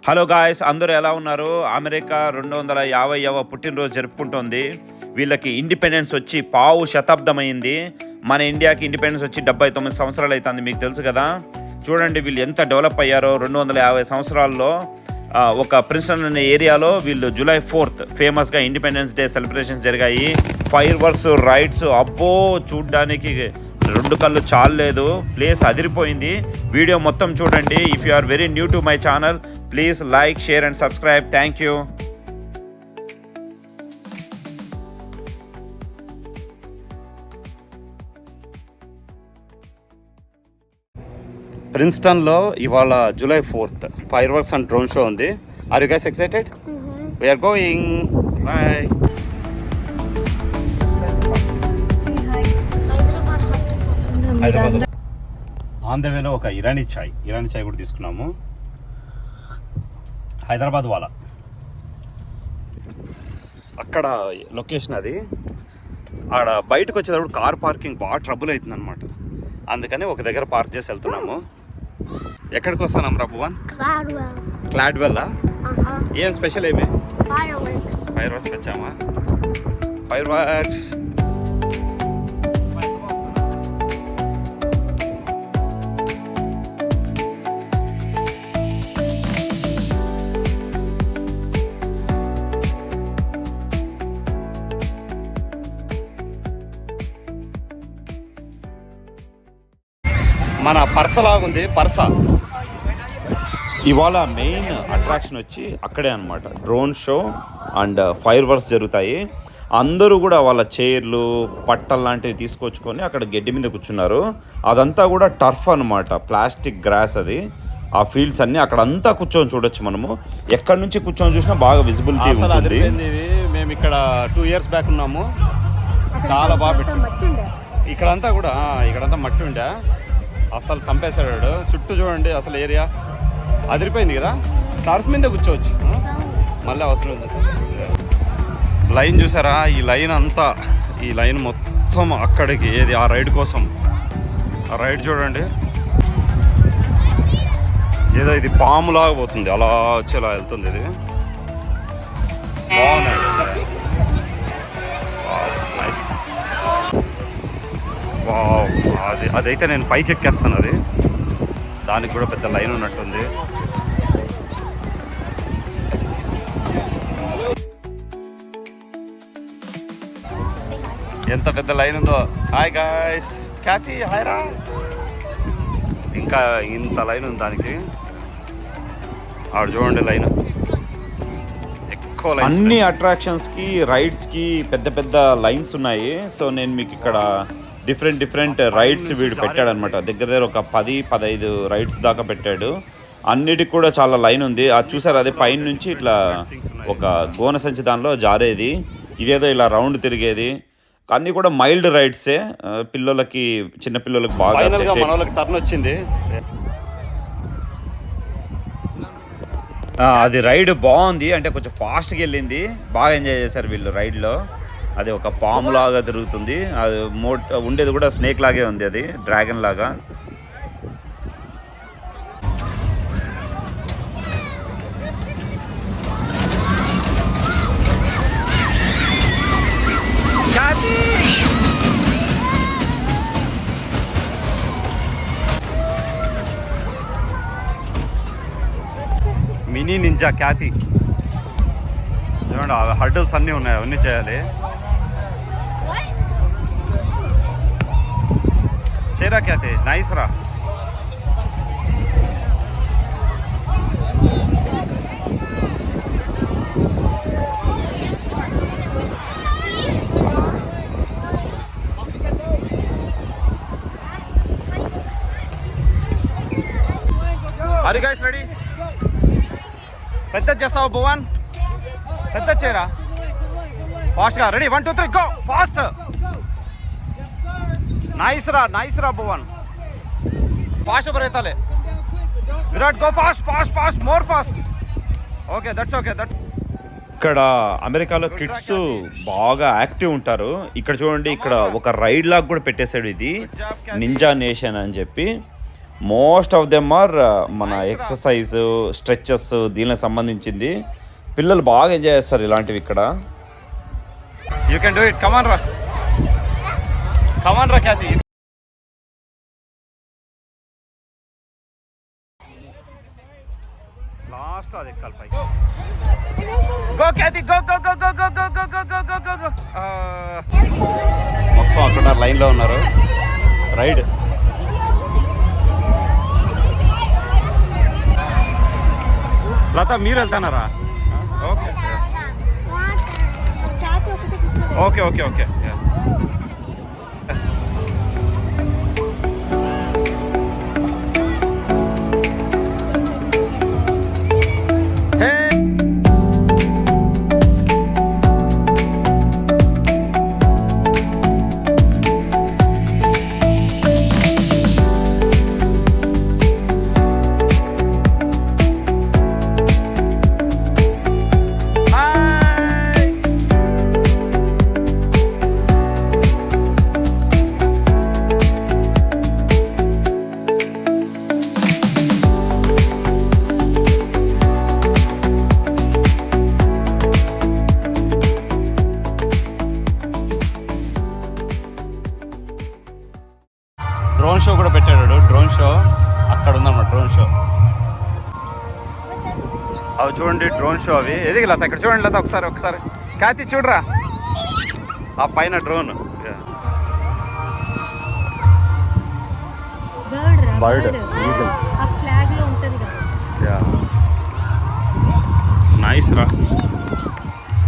Hello guys, అందరూ ఎలా ఉన్నారు? అమెరికా 250వ పుట్టినరోజు జరుపుకుంటోంది. వీళ్ళకి ఇండిపెండెన్స్ వచ్చి పావు శతాబ్దం అయింది. మన ఇండియాకి ఇండిపెండెన్స్ వచ్చి 79 సంవత్సరాలు అవుతుంది. మీకు తెలుసు కదా. చూడండి వీళ్ళు ఎంత డెవలప్ అయ్యారో 250 సంవత్సరాల్లో. ఒక ప్రిన్స్టన్ అనే ఏరియాలో వీళ్ళు జూలై 4th ఫేమస్గా ఇండిపెండెన్స్ డే సెలబ్రేషన్స్ జరిగాయి. ఫైర్ వర్క్స్, రైడ్స్, అబ్బో చూడ్డానికి రెండు కళ్ళు చాలలేదు. ప్లేస్ అదిరిపోయింది. వీడియో మొత్తం చూడండి. If you are very new to my channel, please like, share and subscribe. Thank you. ప్రిన్స్టన్లో ఇవాళ July 4th fireworks and drone show ఉంది. Are you guys excited? We're going. Bye. On the వేలో ఒక ఇరానీ చాయ్ కూడా తీసుకున్నాము. హైదరాబాద్ వాళ్ళ అక్కడ location అది. ఆడ బయటకు వచ్చేటప్పుడు కార్ పార్కింగ్ బాగా ట్రబుల్ అవుతుంది అనమాట. అందుకని ఒక దగ్గర పార్క్ చేసి వెళ్తున్నాము. ఎక్కడికి వస్తున్నాం రా భువన్? క్లాడ్వెల్. ఏం స్పెషల్ ఏమి? ఫైర్ వర్క్స్ వచ్చామా? ఫైర్ వర్క్స్ మన పర్సలాగుంది. ఇవాళ మెయిన్ అట్రాక్షన్ వచ్చి అక్కడే అనమాట. Drone show and fire works జరుగుతాయి. అందరూ కూడా వాళ్ళ చైర్లు, పట్టలు లాంటివి తీసుకొచ్చుకొని అక్కడ గడ్డి మీద కూర్చున్నారు. అదంతా కూడా టర్ఫ్ అనమాట, ప్లాస్టిక్ గ్రాస్ అది. ఆ ఫీల్డ్స్ అన్నీ అక్కడంతా కూర్చొని చూడొచ్చు మనము. ఎక్కడి నుంచి కూర్చొని చూసినా బాగా విజిబిలిటీ ఉంటుంది. మేము ఇక్కడ 2 years బ్యాక్ ఉన్నాము. చాలా బాగా పెట్టింది. ఇక్కడంతా మట్టి ఉండే అసలు చంపేశాడు. చుట్టూ చూడండి అసలు ఏరియా అదిరిపోయింది కదా. టర్ఫ్ మీద కూర్చోవచ్చు. మళ్ళీ అవసరం ఉంది. లైన్ చూసారా? ఈ లైన్ మొత్తం అక్కడికి ఏది ఆ రైడ్ కోసం. ఆ రైడ్ చూడండి, ఏదో ఇది పాములాగా పోతుంది, అలా వచ్చేలా వెళ్తుంది. ఇది బాగుంది. నైస్. అదైతే నేను పైకి ఎక్కేస్తాను. అది దానికి కూడా పెద్ద లైన్ ఉన్నట్టుంది. ఎంత పెద్ద లైన్ ఉందో. హాయ్ గాయ్స్, క్యాతి హాయ్ రా. ఇంకా ఇంత లైన్ ఉంది దానికి. ఆడ చూడండి లైన్ ఎక్కువ. అన్ని అట్రాక్షన్స్కి, రైడ్స్కి పెద్ద పెద్ద లైన్స్ ఉన్నాయి. సో నేను మీకు ఇక్కడ డిఫరెంట్ రైడ్స్ వీడు పెట్టాడనమాట. దగ్గర ఒక 10-15 రైడ్స్ దాకా పెట్టాడు. అన్నిటికి కూడా చాలా లైన్ ఉంది. అది చూసారు, అదే పైన నుంచి ఇట్లా ఒక గోన సంచి దానిలో జారేది, ఇదేదో ఇలా రౌండ్ తిరిగేది. అన్నీ కూడా మైల్డ్ రైడ్సే. పిల్లలకి, చిన్న పిల్లలకి బాగా టర్న్ వచ్చింది. అది రైడ్ బాగుంది. అంటే కొంచెం ఫాస్ట్గా వెళ్ళింది. బాగా ఎంజాయ్ చేశారు వీళ్ళు రైడ్లో. అది ఒక పాము లాగా తిరుగుతుంది. అది ఉండేది కూడా స్నేక్ లాగే ఉంది, అది డ్రాగన్ లాగా. మినీ నింజా క్యాతి చూడండి. హర్డల్స్ అన్నీ ఉన్నాయి, అవన్నీ చేయాలి. చేరా క్యాతి నైస్ రా. అరే గైస్ రెడీ? పెద్ద చేస్తావా భువన్? పెద్ద చేయరా ఫాస్ట్గా. Ready 1 2 3 go fast. నైస్ రా భువన్. ఫాస్ట్ బరేతాలే. Virat go fast more fast. Okay that's okay. ఇక్కడ అమెరికాలో కిడ్స్ బాగా యాక్టివ్ ఉంటారు. ఇక్కడ చూడండి, ఇక్కడ ఒక రైడ్ లాగా కూడా పెట్టేశాడు. ఇది నింజా నేషన్ అని చెప్పి. మోస్ట్ ఆఫ్ దెమ్ ఆర్ మన ఎక్సర్సైజ్ స్ట్రెచెస్ దీనికి సంబంధించింది. పిల్లలు బాగా ఎంజాయ్ చేస్తారు ఇలాంటివి ఇక్కడ. You can do it. Come on రా, కమాన్ రా ఖ్యాతి. లాస్ట్ అది ఎక్కాలి పైకి. Go Khyati, go go go go go go go go go go go. మొత్తం అక్కడ లైన్లో ఉన్నారు. రైడ్ లత, మీరు వెళ్తున్నారా? Okay okay okay okay. Drone show కూడా పెట్టాడు. డ్రోన్ షో అక్కడ ఉందన్నమాట. డ్రోన్ షో అవి చూడండి, డ్రోన్ షో అవి. ఎదిగి లత, ఇక్కడ చూడండి లత, ఒకసారి ఒకసారి కాతి చూడరా ఆ పైన డ్రోన్. బర్డ్ నైస్ రా.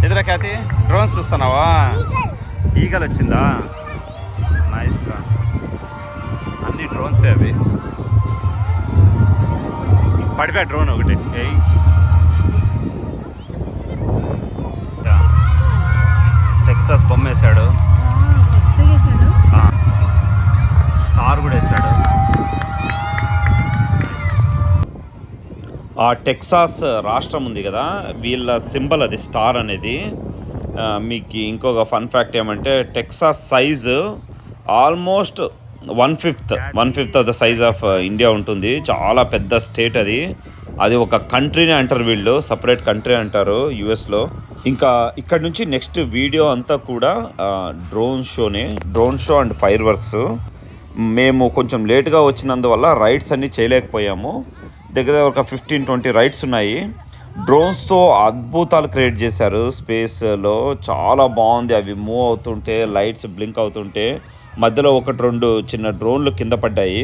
ఎదురా కాతి, డ్రోన్స్ చూస్తున్నావా? ఈగల్ వచ్చిందా? నైస్ రా. అన్ని డ్రోన్స్ అవి. పడిపోయా డ్రోన్ ఒకటి. టెక్సాస్ బొమ్మ వేసాడు, స్టార్ కూడా వేసాడు. ఆ టెక్సాస్ రాష్ట్రం ఉంది కదా, వీళ్ళ సింబల్ అది స్టార్ అనేది. మీకు ఇంకొక ఫన్ ఫ్యాక్ట్ ఏమంటే, Texas size almost 1/5 of the size of India ఉంటుంది. చాలా పెద్ద స్టేట్ అది. అది ఒక కంట్రీనే అంటారు వీళ్ళు, సపరేట్ కంట్రీ అంటారు యుఎస్లో. ఇంకా ఇక్కడ నుంచి నెక్స్ట్ వీడియో అంతా కూడా drone show and fire works. మేము కొంచెం లేట్గా వచ్చినందువల్ల రైడ్స్ అన్నీ చేయలేకపోయాము. దగ్గర ఒక 15-20 రైడ్స్ ఉన్నాయి. డ్రోన్స్తో అద్భుతాలు క్రియేట్ చేశారు స్పేస్లో. చాలా బాగుంది. అవి మూవ్ అవుతుంటే, లైట్స్ బ్లింక్ అవుతుంటే, మధ్యలో 1-2 చిన్న డ్రోన్లు కింద పడ్డాయి.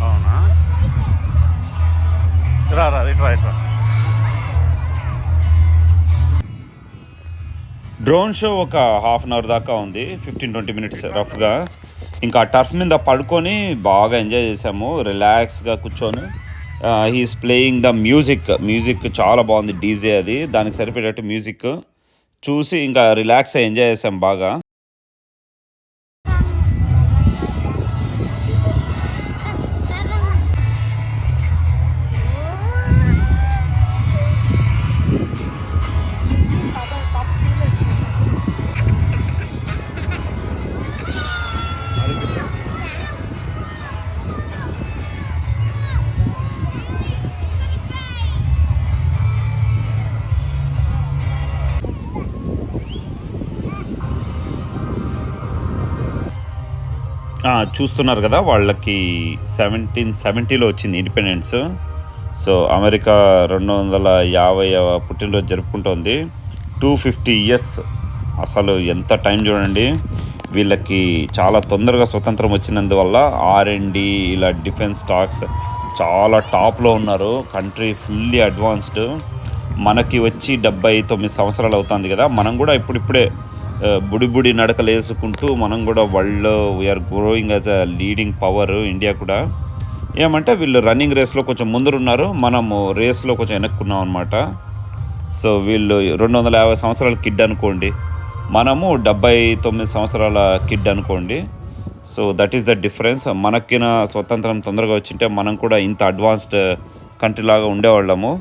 అవునా? రా రా. డ్రోన్ షో ఒక హాఫ్ అన్ అవర్ దాకా ఉంది, 15-20 మినిట్స్ రఫ్గా. ఇంకా టర్ఫ్ మీద పడుకొని బాగా ఎంజాయ్ చేసాము, రిలాక్స్గా కూర్చొని. హీఈస్ ప్లేయింగ్ ద మ్యూజిక్ చాలా బాగుంది, డీజే అది. దానికి సరిపడేటట్టు మ్యూజిక్ చూసి ఇంకా రిలాక్స్ అయ్యి ఎంజాయ్ చేసాం బాగా. చూస్తున్నారు కదా, వాళ్ళకి 1770లో వచ్చింది ఇండిపెండెన్స్. సో అమెరికా 250వ పుట్టినరోజు జరుపుకుంటోంది. 250 ఇయర్స్. అసలు ఎంత టైం చూడండి. వీళ్ళకి చాలా తొందరగా స్వతంత్రం వచ్చినందువల్ల R&D ఇలా డిఫెన్స్ స్టాక్స్ చాలా టాప్లో ఉన్నారు. Country fully advanced. మనకి వచ్చి 79 సంవత్సరాలు అవుతుంది కదా, మనం కూడా ఇప్పుడిప్పుడే బుడి నడకలు వేసుకుంటూ మనం కూడా వరల్డ్లో we are growing as a leading power. India కూడా ఏమంటే వీళ్ళు రన్నింగ్ రేస్లో కొంచెం ముందరున్నారు, మనము రేస్లో కొంచెం వెనక్కున్నాం అనమాట. సో వీళ్ళు 250 సంవత్సరాల కిడ్ అనుకోండి, మనము 79 సంవత్సరాల కిడ్ అనుకోండి. So that is the difference. మనకిన స్వతంత్రం తొందరగా వచ్చింటే మనం కూడా ఇంత అడ్వాన్స్డ్ కంట్రీ లాగా ఉండేవాళ్ళము.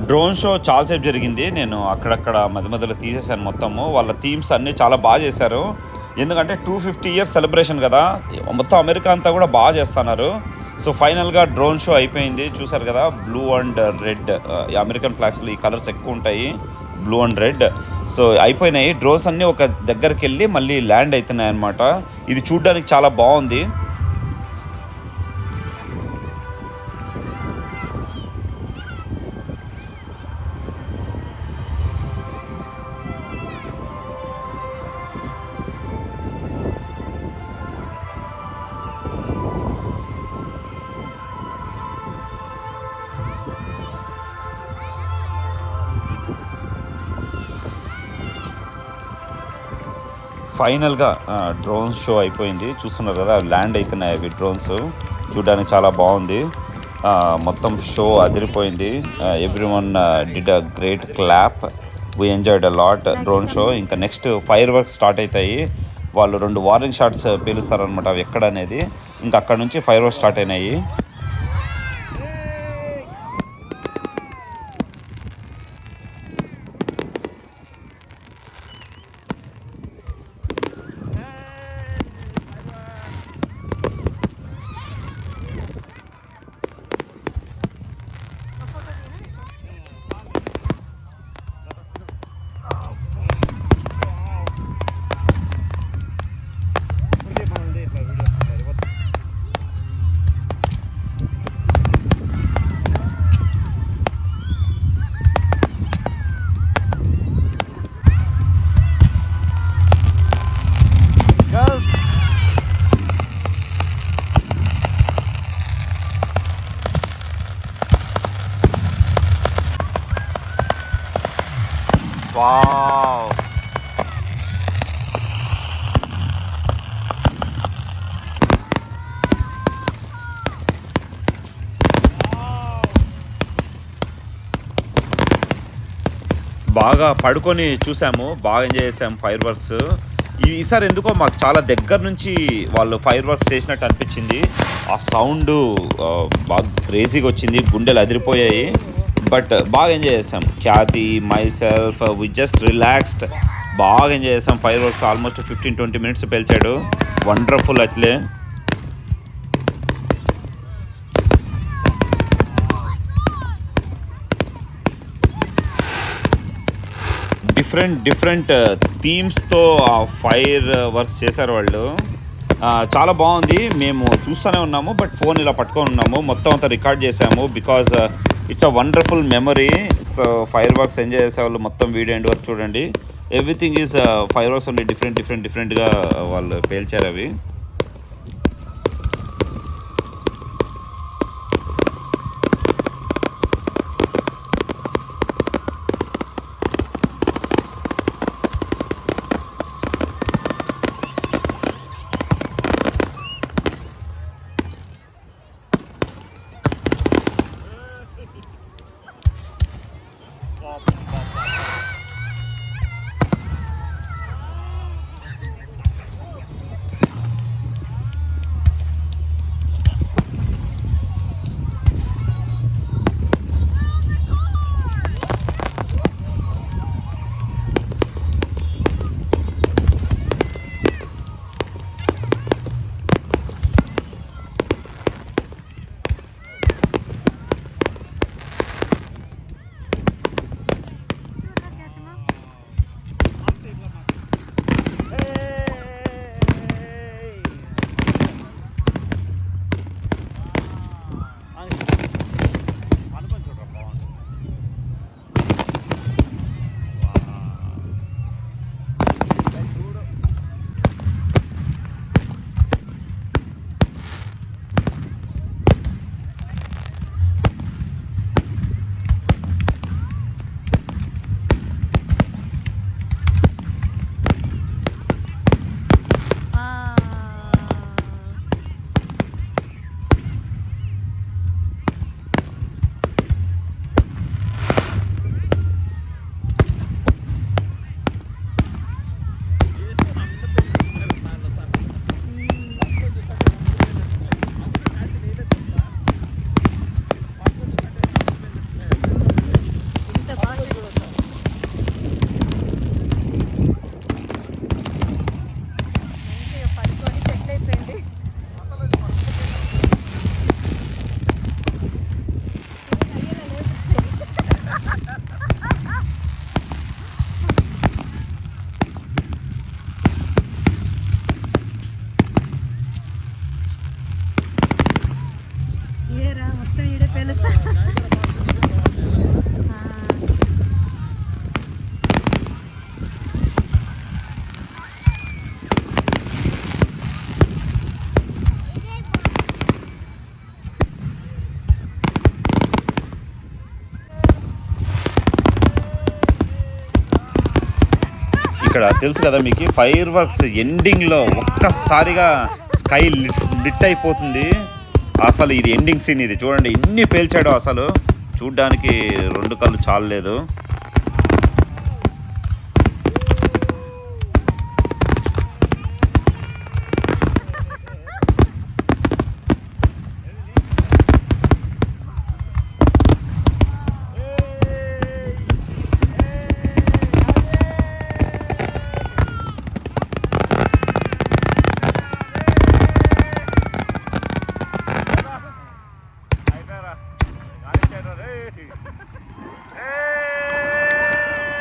డ్రోన్ షో చాలాసేపు జరిగింది. నేను అక్కడక్కడ మధ్య మధ్యలో తీసేసాను మొత్తము. వాళ్ళ థీమ్స్ అన్నీ చాలా బాగా చేశారు. ఎందుకంటే 250 ఇయర్స్ సెలబ్రేషన్ కదా, మొత్తం అమెరికా అంతా కూడా బాగా చేస్తున్నారు. సో ఫైనల్గా డ్రోన్ షో అయిపోయింది. చూసారు కదా, బ్లూ అండ్ రెడ్, అమెరికన్ ఫ్లాగ్స్లో ఈ కలర్స్ ఎక్కువ ఉంటాయి, బ్లూ అండ్ రెడ్. సో అయిపోయినాయి డ్రోన్స్ అన్నీ. ఒక దగ్గరికి వెళ్ళి మళ్ళీ ల్యాండ్ అవుతున్నాయి అన్నమాట. ఇది చూడ్డానికి చాలా బాగుంది. ఫైనల్గా డ్రోన్స్ షో అయిపోయింది. చూస్తున్నారు కదా, ల్యాండ్ అవుతున్నాయి అవి డ్రోన్స్. చూడడానికి చాలా బాగుంది. మొత్తం షో అదిరిపోయింది. Every one did a great clap. We enjoyed a lot drone show. ఇంకా నెక్స్ట్ ఫైర్ వర్క్స్ స్టార్ట్ అవుతాయి. వాళ్ళు 2 వార్నింగ్ షాట్స్ పేలుస్తారనమాట, అవి ఎక్కడ అనేది. ఇంకా అక్కడ నుంచి ఫైర్ వర్క్స్ స్టార్ట్ అయినాయి. వావ్, బాగా పడుకొని చూసాము, బాగా ఎంజాయ్ చేసాము ఫైర్ వర్క్స్. ఈసారి ఎందుకో మాకు చాలా దగ్గర నుంచి వాళ్ళు ఫైర్ వర్క్స్ చేసినట్టు అనిపించింది. ఆ సౌండ్ బాగా క్రేజీగా వచ్చింది, గుండెలు అదిరిపోయాయి. బట్ బాగా ఎంజాయ్ చేసాం. Khyati, myself, we just relaxed. బాగా ఎంజాయ్ చేసాం. ఫైర్ వర్క్స్ ఆల్మోస్ట్ 15-20 మినిట్స్ పేల్చాడు. వండర్ఫుల్ అట్లే. డిఫరెంట్ థీమ్స్తో ఆ ఫైర్ వర్క్స్ చేశారు వాళ్ళు. చాలా బాగుంది. మేము చూస్తూనే ఉన్నాము, బట్ ఫోన్ ఇలా పట్టుకొని ఉన్నాము. మొత్తం అంతా రికార్డ్ చేసాము because it's a wonderful memory. So fire works enjoy చేసే వాళ్ళు మొత్తం వీడియో ఎండ్ వరకు చూడండి. Everything is fire works only డిఫరెంట్గా వాళ్ళు పేల్చారు అవి. ఇక్కడ తెలుసు కదా మీకు, ఫైర్ వర్క్స్ ఎండింగ్లో ఒక్కసారిగా స్కై లిట్ అయిపోతుంది. అసలు ఇది ఎండింగ్ సీన్, ఇది చూడండి ఎన్ని పేల్చాడో, అసలు చూడ్డానికి 2 కళ్ళు చాలలేదు.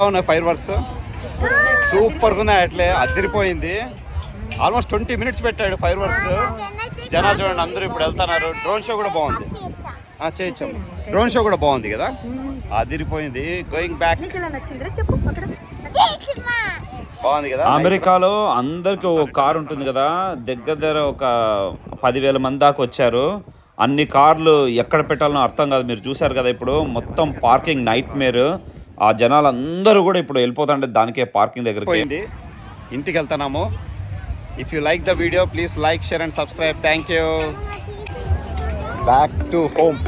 ఉన్నాయి ఫైర్ వర్క్స్, సూపర్గా ఉన్నాయి, అట్లే అదిరిపోయింది. ఆల్మోస్ట్ 20 minutes పెట్టాడు ఫైర్ వర్క్స్. జనాలు చూడండి అందరూ ఇప్పుడు వెళ్తున్నారు. డ్రోన్ షో కూడా బాగుంది, చేయొచ్చు. డ్రోన్ షో కూడా బాగుంది కదా, అదిరిపోయింది. గోయింగ్ బ్యాక్ బాగుంది కదా. అమెరికాలో అందరికి ఒక కారు ఉంటుంది కదా, దగ్గర ఒక 10,000 మంది దాకా వచ్చారు. అన్ని కార్లు ఎక్కడ పెట్టాలనో అర్థం కాదు. మీరు చూసారు కదా ఇప్పుడు మొత్తం పార్కింగ్ నైట్ మేర్. ఆ జనాలు అందరూ కూడా ఇప్పుడు వెళ్ళిపోతుంటే దానికే పార్కింగ్ దగ్గరికి పోయింది. ఇంటికి వెళ్తున్నాము. If you like the video please like, share and subscribe. Thank you. Back to home.